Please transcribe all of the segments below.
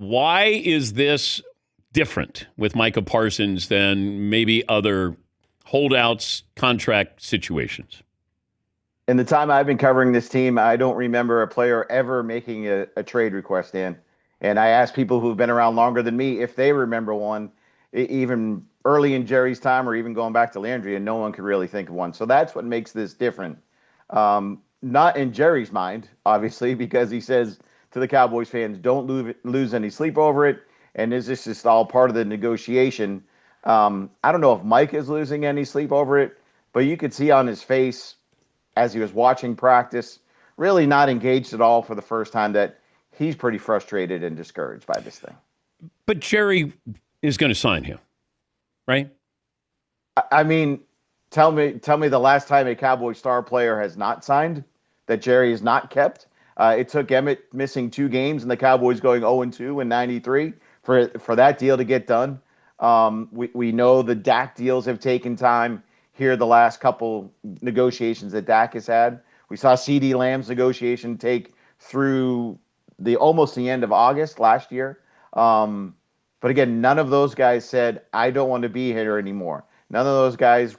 Why is this different with Micah Parsons than maybe other holdouts, contract situations? In the time I've been covering this team, I don't remember a player ever making a trade request, Dan. And I asked people who've been around longer than me if they remember one, even early in Jerry's time or even going back to Landry, and no one could really think of one. So that's what makes this different. Not in Jerry's mind, obviously, because he says to the Cowboys fans, don't lose any sleep over it. And is this just all part of the negotiation? I don't know if Mike is losing any sleep over it, but you could see on his face as he was watching practice, really not engaged at all for the first time, that he's pretty frustrated and discouraged by this thing. But Jerry is going to sign him, right? I mean, tell me the last time a Cowboy star player has not signed that Jerry has not kept. It took Emmett missing 2 games and the Cowboys going 0-2 in '93 for that deal to get done. We know the Dak deals have taken time here the last couple negotiations that Dak has had. We saw CeeDee Lamb's negotiation take through almost the end of August last year. But again, none of those guys said, I don't want to be here anymore. None of those guys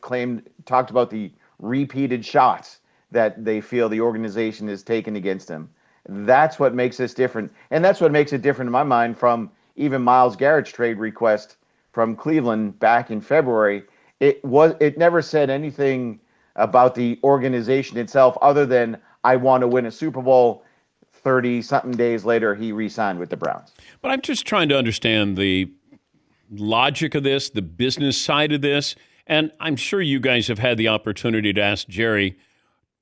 talked about the repeated shots that they feel the organization has taken against him. That's what makes this different. And that's what makes it different in my mind from even Myles Garrett's trade request from Cleveland back in February. It never said anything about the organization itself other than I want to win a Super Bowl. 30-something days later, he re-signed with the Browns. But I'm just trying to understand the logic of this, the business side of this. And I'm sure you guys have had the opportunity to ask Jerry,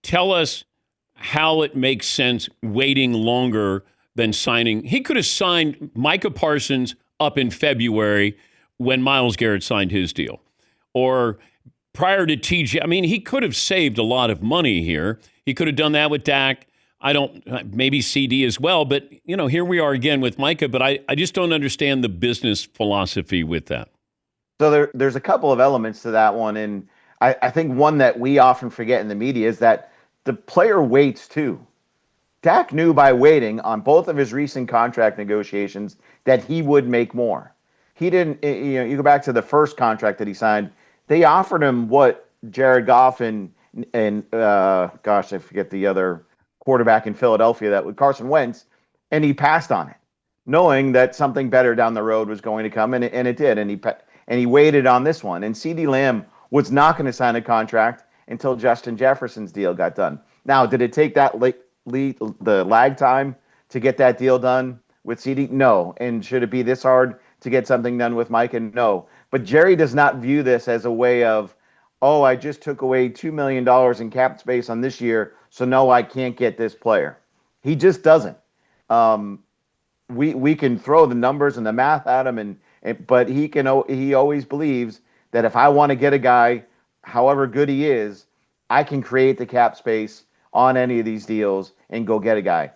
tell us how it makes sense waiting longer than signing. He could have signed Micah Parsons up in February when Myles Garrett signed his deal. Or prior to TJ, I mean, he could have saved a lot of money here. He could have done that with Dak. Maybe CD as well. But, here we are again with Micah. But I just don't understand the business philosophy with that. So there's a couple of elements to that one. And I think one that we often forget in the media is that the player waits too. Dak knew by waiting on both of his recent contract negotiations that he would make more. He didn't, you go back to the first contract that he signed, they offered him what Jared Goff and I forget the other quarterback in Philadelphia that was Carson Wentz, and he passed on it, knowing that something better down the road was going to come, and it did, and he waited on this one. And CeeDee Lamb was not going to sign a contract until Justin Jefferson's deal got done. Now, did it take that the lag time to get that deal done with CD? No. And should it be this hard to get something done with Mike? And no. But Jerry does not view this as a way of, oh, I just took away $2 million in cap space on this year, so no, I can't get this player. He just doesn't. We can throw the numbers and the math at him, but he always believes that if I want to get a guy, however good he is, I can create the cap space on any of these deals and go get a guy.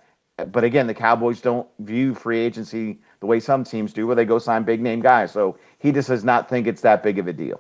But again, the Cowboys don't view free agency the way some teams do, where they go sign big name guys. So he just does not think it's that big of a deal.